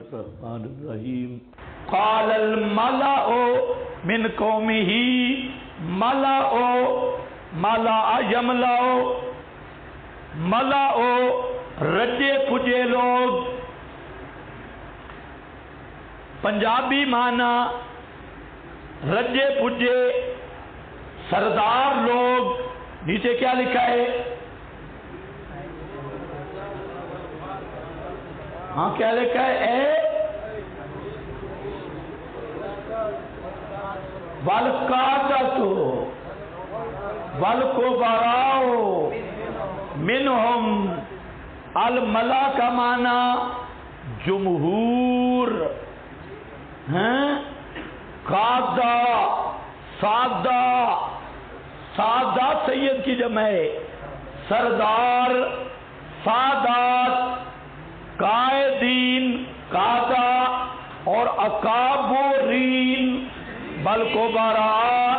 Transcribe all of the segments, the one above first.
الرحمن الرحیم قال الملأ من قومه ملأ رجے پجے لوگ، پنجابی معنی رجے پجے سردار لوگ. نیچے کیا لکھا ہے؟ ہاں کیا لکھا ہے؟ والقادۃ والکبراء منہم. الملا کا معنی جمہور، قادہ سادہ سید کی جمع ہے، سردار، سادات، قائدین، قادہ اور اکابرین. بالکبراء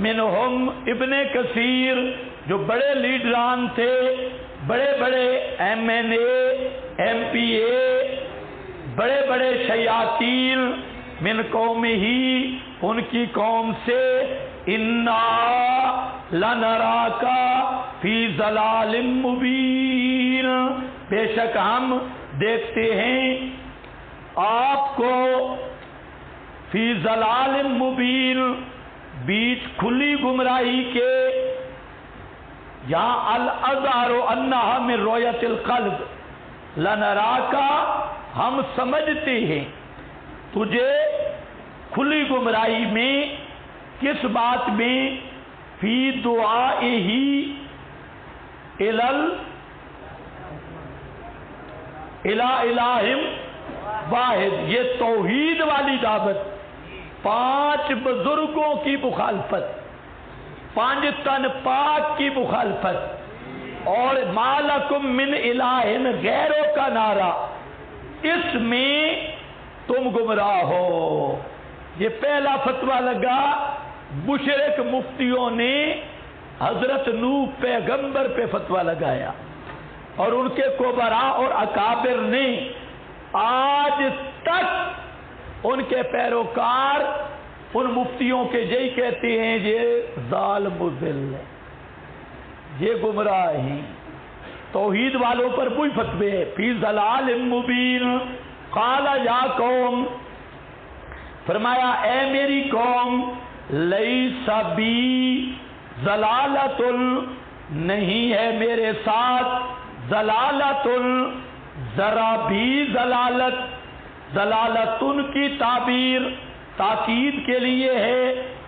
منہم ابن کثیر جو بڑے لیڈران تھے، بڑے بڑے ایم این اے، ایم پی اے، بڑے بڑے شیاطین، من قوم ہی ان کی قوم سے، انا لنراک فی ضلال مبین، بے شک ہم دیکھتے ہیں آپ کو فی ضلال مبین، بیچ کھلی گمراہی کے. یہاں الاظہر انہا من رؤیت القلب، لنراک ہم سمجھتے ہیں تجھے کھلی گمراہی میں. کس بات میں؟ فی دعائہ الی الہ واحد، یہ توحید والی دعوت، 5 بزرگوں کی مخالفت، 5 تن پاک کی مخالفت، اور ما لکم من الہ غیرہ کا نعرہ، اس میں تم گمراہ ہو. یہ پہلا فتویٰ لگا مشرک مفتیوں نے حضرت نوح پیغمبر پہ فتویٰ لگایا، اور ان کے کبراء اور اکابر نے آج تک ان کے پیروکار ان مفتیوں کے یہی کہتے ہیں یہ ظالم و ذل ہے، یہ گمراہ ہیں. توحید والوں پر کوئی فتوے فی ضلال مبین. قال یا قوم، فرمایا اے میری قوم، لیس بی ضلالۃ، نہیں ہے میرے ساتھ ضلالۃ، ذرا بھی ضلالت. ضلالتن کی تعبیر تاکید کے لیے ہے،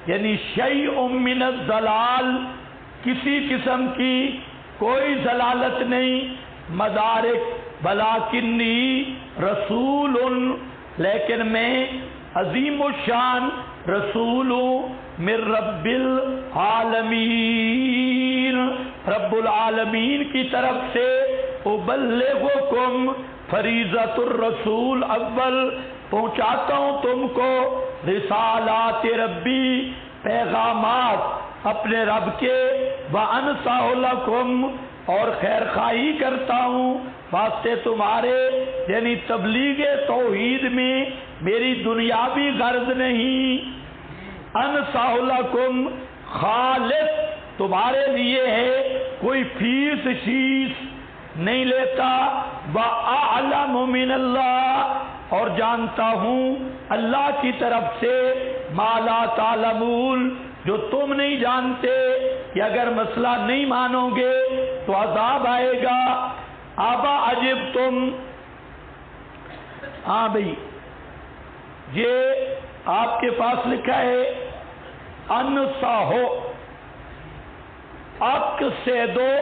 یعنی شیء من الضلال، کسی قسم کی کوئی ضلالت نہیں. مدارک بلاکنی رسول، لیکن میں عظیم الشان رسول من رب العالمین، رب العالمین کی طرف سے. ابلغکم فریضۃ الرسول، اول پہنچاتا ہوں تم کو رسالات ربی، پیغامات اپنے رب کے. وانصح لکم، اور خیر خواہی کرتا ہوں واسطے تمہارے، یعنی تبلیغ توحید میں میری دنیاوی غرض نہیں. انصح لکم خالص تمہارے لیے ہے، کوئی فیس شیس نہیں لیتا. وَأَعْلَمُ مِنَ اللَّهِ، اور جانتا ہوں اللہ کی طرف سے، مَا لَا تَعْلَمُونَ، جو تم نہیں جانتے. کہ اگر مسئلہ نہیں مانو گے تو عذاب آئے گا. آبا عجب تم، ہاں بھئی یہ آپ کے پاس لکھا ہے انصحو اقصدو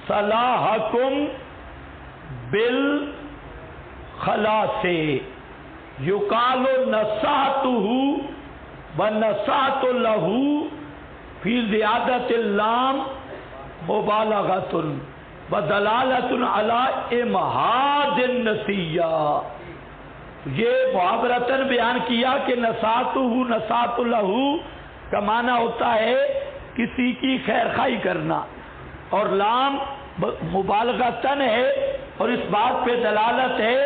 صلاحکم بالخلاص، یقال نصحتہ ونصحت لہ فی زیادت اللام مبالغۃ ودلالۃ علی امہاد النسیہ. یہ محاورتاً بیان کیا کہ نصحتہ نصحت لہ کا معنی ہوتا ہے کسی کی خیر خواہی کرنا، اور لام مبالغتاً ہے، اور اس بات پہ دلالت ہے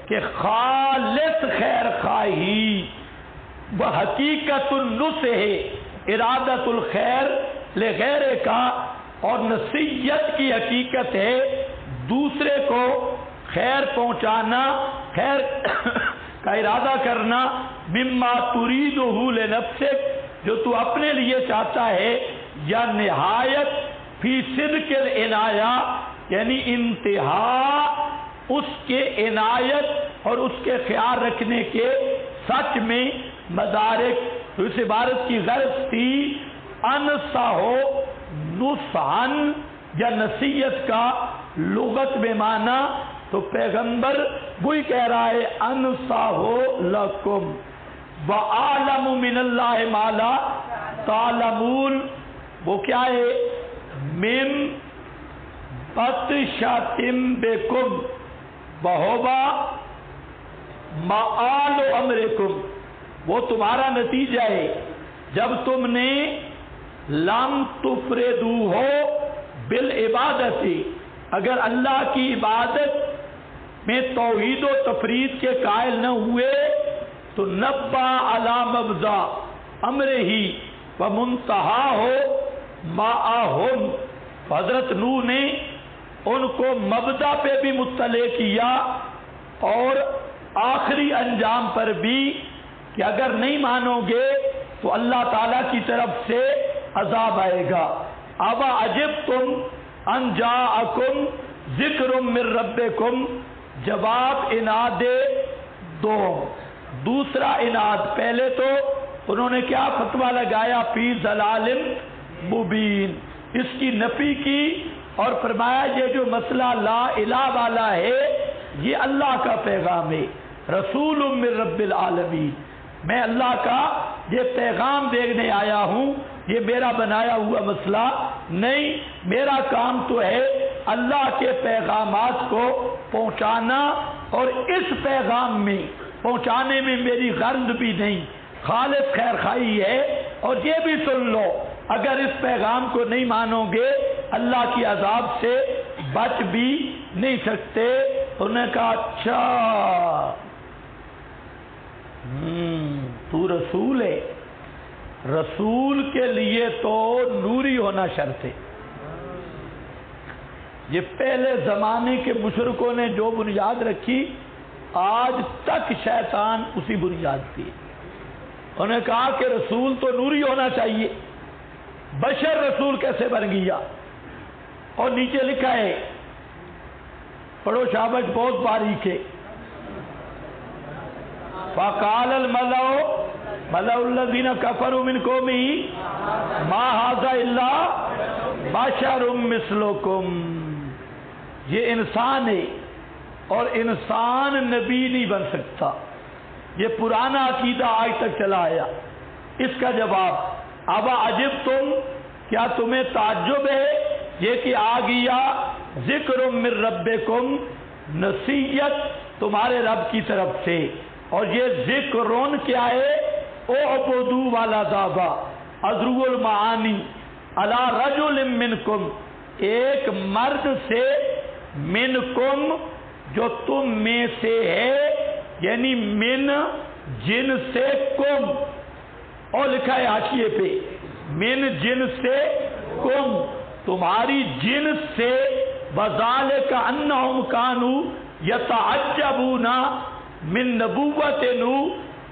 کہ خالص خیر خواہی وہ حقیقت النصح ارادت الخیر لغیر کا، اور نصیحت کی حقیقت ہے دوسرے کو خیر پہنچانا، خیر کا ارادہ کرنا، مما تریدہ لنفسک، جو تو اپنے لیے چاہتا ہے، یا نہایت فی صدق العنایہ، یعنی انتہا اس کے عنایت اور اس کے خیال رکھنے کے سچ میں مدارک۔ اس عبارت کی غرض تھی انسا ہو نصحن یا نصیحت کا لغت میں معنی، تو پیغمبر وہی کہہ رہا ہے انسا ہو لکم وَأَعْلَمُ مِنَ اللَّهِ مَا لَا تَعْلَمُونَ، وہ کیا ہے؟ مِن بَطْشَةٍ بِكُمْ وَهُوَ مَآلُ أَمْرِكُمْ، وہ تمہارا نتیجہ ہے جب تم نے لم تفردو ہو بالعبادت، اگر اللہ کی عبادت میں توحید و تفرید کے قائل نہ ہوئے، تو نبا علی مبدا امر ہی و منتہا ہو معہم، حضرت نوح نے ان کو مبدا پہ بھی مطلع کیا اور آخری انجام پر بھی، کہ اگر نہیں مانو گے تو اللہ تعالیٰ کی طرف سے عذاب آئے گا۔ ابا عجبتم ان جاءکم ذکر من ربکم، جواب اناد دو، دوسرا اناد، پہلے تو انہوں نے کیا فتویٰ لگایا فی ضلال مبین، اس کی نفی کی اور فرمایا یہ جو مسئلہ لا الہ والا ہے یہ اللہ کا پیغام ہے، رسول من رب العالمین، میں اللہ کا یہ پیغام دینے آیا ہوں، یہ میرا بنایا ہوا مسئلہ نہیں، میرا کام تو ہے اللہ کے پیغامات کو پہنچانا، اور اس پیغام میں پہنچانے میں میری غرض بھی نہیں، خالص خیر خواہی ہے۔ اور یہ بھی سن لو اگر اس پیغام کو نہیں مانو گے اللہ کی عذاب سے بچ بھی نہیں سکتے۔ انہوں نے کہا اچھا تو رسول ہے، رسول کے لیے تو نوری ہونا شرط ہے۔ یہ پہلے زمانے کے مشرکوں نے جو بنیاد رکھی آج تک شیطان اسی بنیاد کی۔ انہوں نے کہا کہ رسول تو نوری ہونا چاہیے، بشر رسول کیسے بن گیا؟ اور نیچے لکھا ہے، پڑھو شابش، بہت باریک ہے، فَقَالَ الْمَلَأُ الَّذِينَ كَفَرُوا مِنْ قَوْمِهِ مَا هَذَا إِلَّا بَشَرٌ مِثْلُكُمْ، یہ انسان ہے اور انسان نبی نہیں بن سکتا۔ یہ پرانا عقیدہ آج تک چلا آیا۔ اس کا جواب ابا عجبتم، کیا تمہیں تعجب ہے یہ کہ آ گیا ذکر من ربکم، نصیحت تمہارے رب کی طرف سے، اور یہ ذکرون کیا ہے؟ اعبدو والا دابا ازرو المعانی علی رجل منکم، ایک مرد سے، منکم جو تم میں سے ہے، یعنی من جن سے کم، اور لکھا ہے حاشیے پہ من جن سے کم، تمہاری جن سے، وذالک انہم کانوا یتعجبون من نبوت نوح،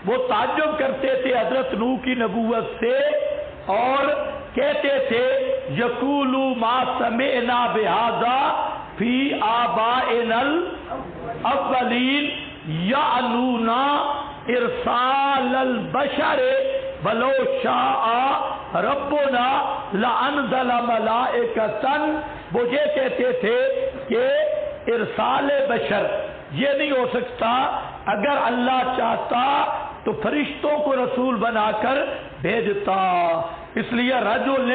وہ تعجب کرتے تھے حضرت نوح کی نبوت سے، اور کہتے تھے یقولوا ما سمعنا بہذا فی آبائنا الاولین یعنون ارسال البشر ولو شاء ربنا لانزل ملائکۃ، وہ یہ کہتے تھے کہ ارسال بشر یہ نہیں ہو سکتا، اگر اللہ چاہتا تو فرشتوں کو رسول بنا کر بھیجتا، اس لیے رجل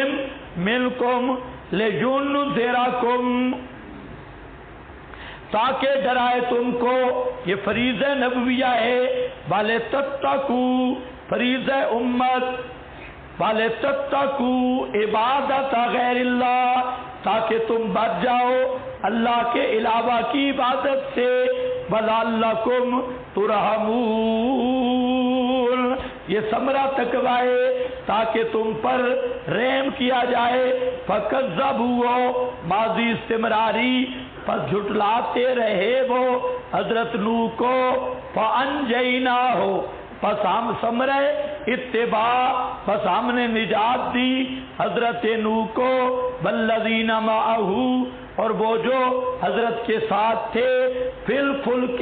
منکم لینذرکم، تاکہ ڈرائے تم کو، یہ فریضہ نبویہ ہے، والے تتقو، فریضہ امت، والے تتقو عبادت غیر اللہ، تاکہ تم بچ جاؤ اللہ کے علاوہ کی عبادت سے، وَلَعَلَّكُمْ تُرْحَمُونَ، یہ ثمرہ تقویٰ ہے تاکہ تم پر رحم کیا جائے۔ فَكَذَّبُوهُ، ماضی استمراری، پس جھٹلاتے رہے وہ حضرت نوح کو، فَأَنْجَيْنَاهُ، پس ہم ثمرہ اتباع، پس ہم نے نجات دی حضرت نوح کو، وَالَّذِينَ مَعَهُ، اور وہ جو حضرت کے ساتھ تھے، فِي الْفُلْكِ،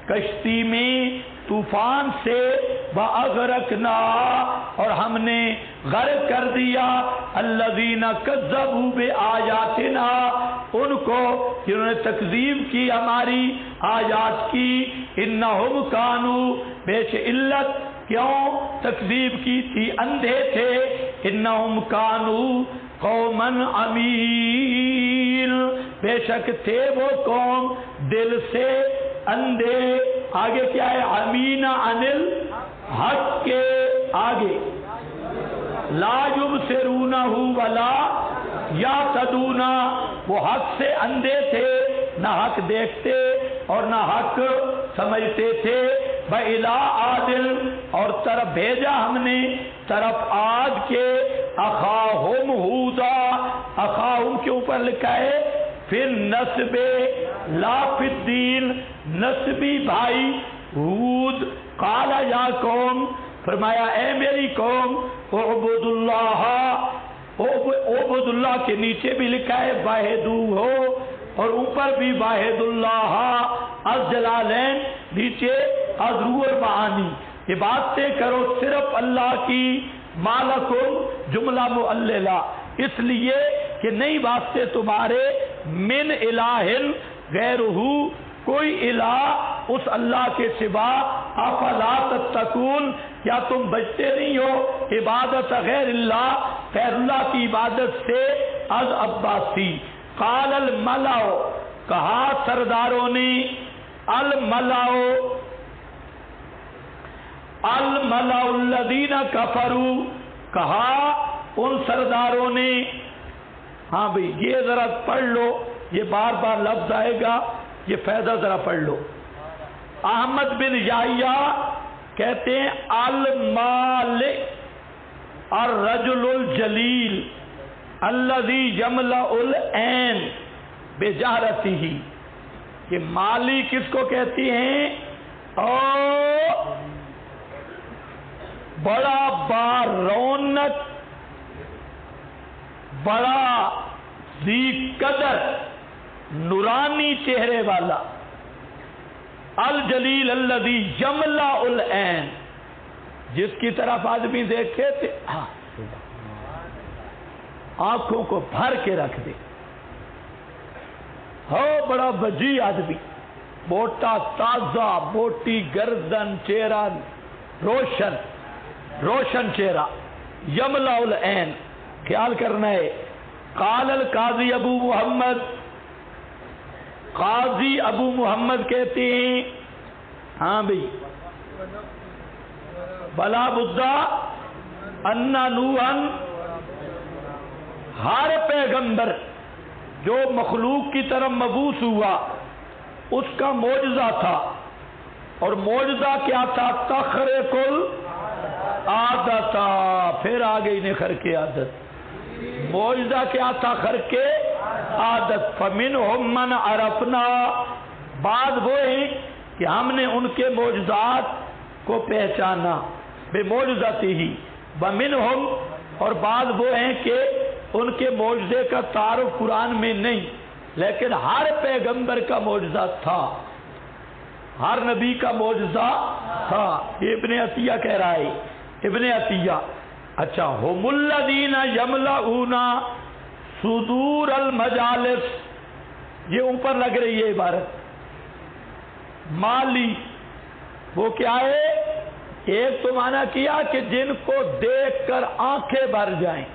کشتی میں، طوفان سے، وَأَغْرَقْنَا، اور ہم نے غرق کر دیا، الَّذِينَ كَذَّبُوا بِآيَاتِنَا، ان کو جنہوں نے تکذیب کی ہماری آیات کی، اِنَّهُمْ كَانُوا، بیش علت کیوں تکذیب کی تھی، اندھے تھے، اِنَّهُمْ كَانُوا قَوْمًا عَمِينَ، بے شک تھے وہ قوم دل سے اندھے۔ آگے کیا ہے؟ عمین عن الحق کے آگے، لا یبصرونہ ولا یہتدون، وہ حق سے اندھے تھے، نہ حق دیکھتے اور نہ حق سمجھتے تھے۔ وَإِلَىٰ عَادٍ، اور طرف بھیجا ہم نے طرف عاد کے، اخاہم ہودا، اخاہم کے اوپر لکھا ہے پھر نسب لا فی الدین، نسبی بھائی ہود، قال یا قوم، فرمایا اے میری قوم، اعبد اللہ، اعبد اللہ کے نیچے بھی لکھا ہے واحدو ہو، اور اوپر بھی واحد اللہ، از جلالین، نیچے از روح المعانی، عبادتیں کرو صرف اللہ کی، مالکم جملہ معللہ، اس لیے کہ نہیں واسطے تمہارے، من الہ غیرہ، کوئی الہ اس اللہ کے سوا، افلا تتقون، کیا تم بچتے نہیں ہو عبادت غیر اللہ، غیر اللہ کی عبادت سے، از عباسی۔ قال الملأ، کہا سرداروں نے، الملأ الذین کفروا، کہا ان سرداروں نے، ہاں بھئی یہ ذرا پڑھ لو، یہ بار بار لفظ آئے گا، یہ فائدہ ذرا پڑھ لو۔ احمد بن یحییٰ کہتے ہیں المالک الرجل الجلیل الذی یملأ العین بجہرتہ، کہ مالی کس کو کہتی ہیں؟ اور بڑا بارونق، بڑا ذی قدر، نورانی چہرے والا، الجلیل الذی یملأ العین، جس کی طرف آدمی دیکھے تھے آنکھوں کو بھر کے رکھ دے، ہو بڑا وجی آدمی، موٹا تازہ، موٹی گردن، چہرہ روشن چہرہ، یملأ العین، خیال کرنا ہے۔ قال القاضی ابو محمد، قاضی ابو محمد کہتے ہیں، ہاں بھئی، بلا بدہ ان نوحا، ہر پیغمبر جو مخلوق کی طرف مبعوث ہوا اس کا معجزہ تھا، اور معجزہ کیا تھا؟ تخرق العادت، پھر آگے انہیں خرق عادت، معجزہ کیا تھا؟ خرق عادت۔ فمنہم من عرفنا، بعض وہ ہیں کہ ہم نے ان کے معجزات کو پہچانا، بے معجزاتی ہی، ومنہم، اور بعض وہ ہیں کہ ان کے معجزے کا تعارف قرآن میں نہیں، لیکن ہر پیغمبر کا معجزہ تھا، ہر نبی کا معجزہ تھا۔ یہ ابن عطیہ کہہ رہا ہے، ابن عطیہ۔ اچھا، ہم الذین یملؤون صدور المجالس، یہ اوپر لگ رہی ہے عبارت، مالی، وہ کیا ہے؟ ایک تو معنی کیا کہ جن کو دیکھ کر آنکھیں بھر جائیں،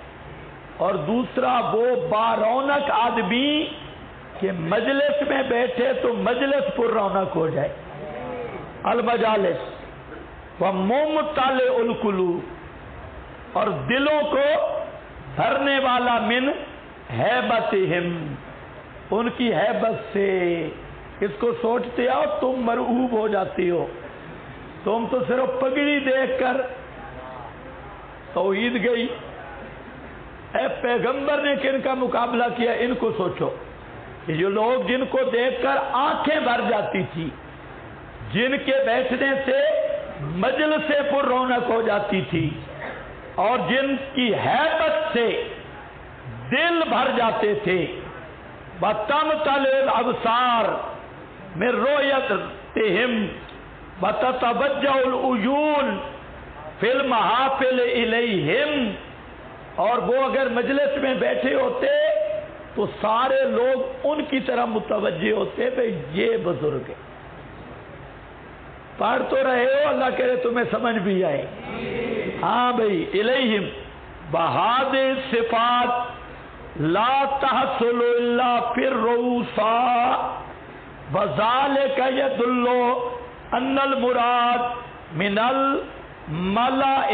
اور دوسرا وہ بارونق آدمی کہ مجلس میں بیٹھے تو مجلس پر رونق ہو جائے، المجالس، وممتلئ القلوب، اور دلوں کو بھرنے والا، من ہیبتہم، ان کی ہیبت سے۔ اس کو سوچتے ہو تم مرعوب ہو جاتی ہو، تم تو صرف پگڑی دیکھ کر توحید گئی۔ اے پیغمبر نے کن کا مقابلہ کیا؟ ان کو سوچو کہ جو لوگ جن کو دیکھ کر آنکھیں بھر جاتی تھی، جن کے بیٹھنے سے مجلس پر رونق ہو جاتی تھی، اور جن کی ہیبت سے دل بھر جاتے تھے، وَتَمْتَلِئُ الْأَبْصَارُ مِن رُؤْيَتِهِمْ وَتَتَوَجَّهُ الْعُیُونُ فِی الْمَحَافِلِ إِلَیہم، اور وہ اگر مجلس میں بیٹھے ہوتے تو سارے لوگ ان کی طرح متوجہ ہوتے کہ یہ بزرگ ہے۔ پڑھ تو رہے ہو، اللہ کرے تمہیں سمجھ بھی آئے۔ ہاں بھئی، الیہم بہذه الصفات لا تحصل الا فی الرؤساء وذلك يدل ان المراد من الملأ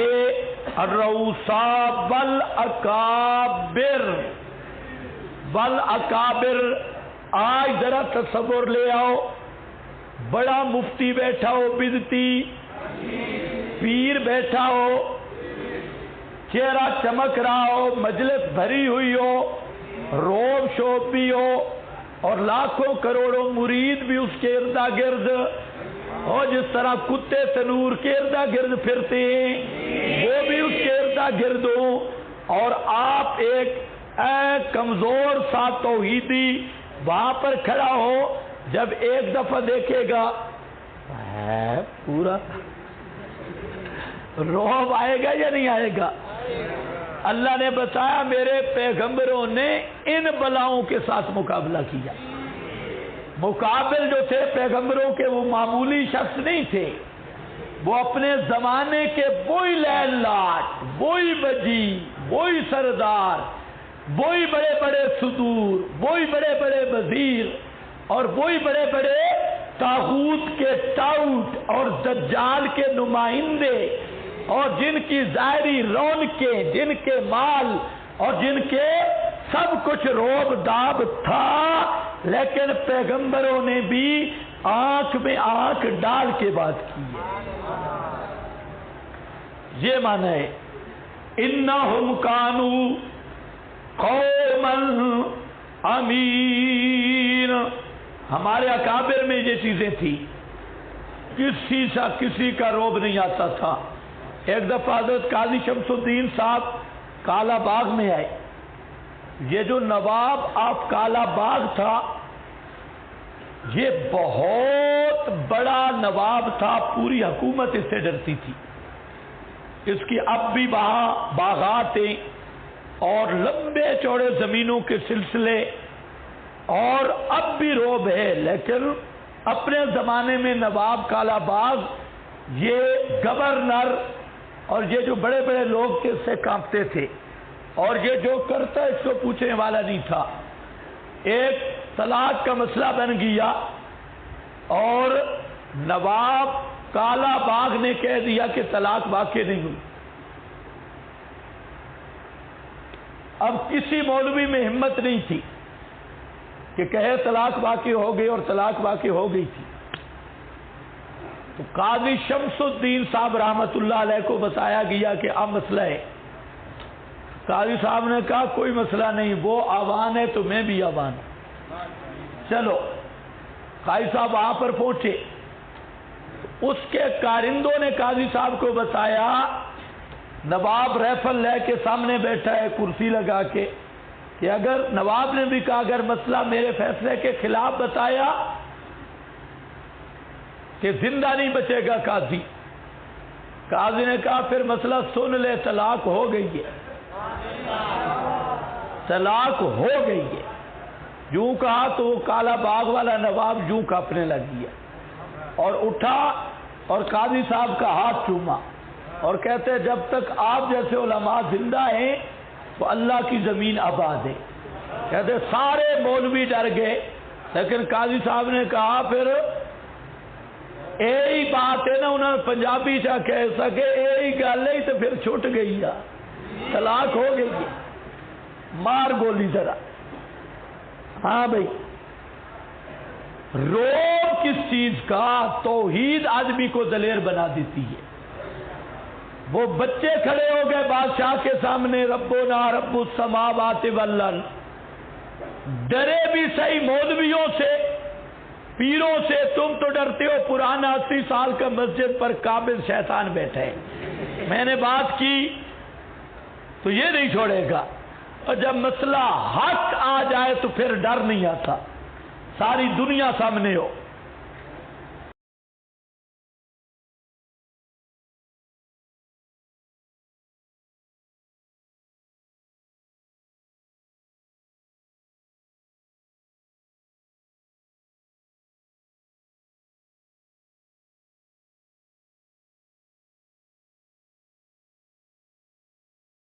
الرؤساء والاکابر۔ آج ذرا تصور لے آؤ، بڑا مفتی بیٹھا ہو، بدتی پیر بیٹھا ہو، چہرہ چمک رہا ہو، مجلس بھری ہوئی ہو، روب شوب بھی ہو، اور لاکھوں کروڑوں مرید بھی اس کے اردا گرد، اور جس طرح کتے تنور کے اردا گرد پھرتے ہیں وہ بھی اس کے اردا گرد ہوں، اور آپ ایک کمزور سا توحیدی وہاں پر کھڑا ہو، جب ایک دفعہ دیکھے گا پورا روب آئے گا یا نہیں آئے گا؟ اللہ نے بتایا میرے پیغمبروں نے ان بلاؤں کے ساتھ مقابلہ کیا۔ مقابل جو تھے پیغمبروں کے وہ معمولی شخص نہیں تھے، وہ اپنے زمانے کے وہی لیل لاٹ، وہی بجی، وہی سردار، وہی بڑے بڑے صدور، وہی بڑے بڑے وزیر، اور وہی بڑے بڑے طاغوت کے ٹاؤٹ اور دجال کے نمائندے، اور جن کی ظاہری رونقیں، جن کے مال اور جن کے سب کچھ روب داب تھا، لیکن پیغمبروں نے بھی آنکھ میں آنکھ ڈال کے بات کی ہے۔ یہ معنی ہے انہم کانوا قوما امین، ہمارے اکابر میں یہ چیزیں تھی، کسی کا روب نہیں آتا تھا۔ ایک دفعہ حضرت قاضی شمس الدین صاحب کالا باغ میں آئے۔ یہ جو نواب آف کالا باغ تھا یہ بہت بڑا نواب تھا، پوری حکومت اس سے ڈرتی تھی۔ اس کی اب بھی وہاں باغات ہیں اور لمبے چوڑے زمینوں کے سلسلے، اور اب بھی روب ہے، لیکن اپنے زمانے میں نواب کالا باغ یہ گورنر اور یہ جو بڑے بڑے لوگ تھے اس سے کانپتے تھے، اور یہ جو کرتا اس کو پوچھنے والا نہیں تھا۔ ایک طلاق کا مسئلہ بن گیا اور نواب کالا باغ نے کہہ دیا کہ طلاق واقع نہیں ہوئی۔ اب کسی مولوی میں ہمت نہیں تھی کہ کہے طلاق واقع ہو گئی، اور طلاق واقع ہو گئی تھی۔ تو قاضی شمس الدین صاحب رحمت اللہ علیہ کو بتایا گیا کہ اب مسئلہ ہے۔ قاضی صاحب نے کہا کوئی مسئلہ نہیں، وہ آوان ہے تو میں بھی آوان ہوں، چلو۔ قاضی صاحب وہاں پر پہنچے، اس کے کارندوں نے قاضی صاحب کو بتایا، نواب ریفل لے کے سامنے بیٹھا ہے کرسی لگا کے، کہ اگر نواب نے بھی کہا اگر مسئلہ میرے فیصلے کے خلاف بتایا کہ زندہ نہیں بچے گا قاضی۔ قاضی نے کہا پھر مسئلہ سن لے، طلاق ہو گئی ہے، طلاق ہو گئی ہے۔ یوں کہا تو وہ کالا باغ والا نواب یوں کانپنے لگ گیا اور اٹھا اور قاضی صاحب کا ہاتھ چوما اور کہتے جب تک آپ جیسے علماء زندہ ہیں تو اللہ کی زمین آباد ہے۔ کہتے سارے مولوی ڈر گئے، لیکن قاضی صاحب نے کہا پھر یہی بات ہے نا، انہوں نے پنجابی چاہ کہہ سکے یہی گل ہے تو پھر چھٹ گئی ہے، طلاق ہو گئی ہے، مار گولی ذرا۔ ہاں بھائی روب کس چیز کا؟ توحید آدمی کو دلیر بنا دیتی ہے۔ وہ بچے کھڑے ہو گئے بادشاہ کے سامنے، ربنا رب السماوات والارض، ڈرے بھی صحیح مولویوں سے، پیروں سے، تم تو ڈرتے ہو، پرانا 80 سال کا مسجد پر قابل شیطان بیٹھے ہیں، میں نے بات کی تو یہ نہیں چھوڑے گا، اور جب مسئلہ حق آ جائے تو پھر ڈر نہیں آتا، ساری دنیا سامنے ہو،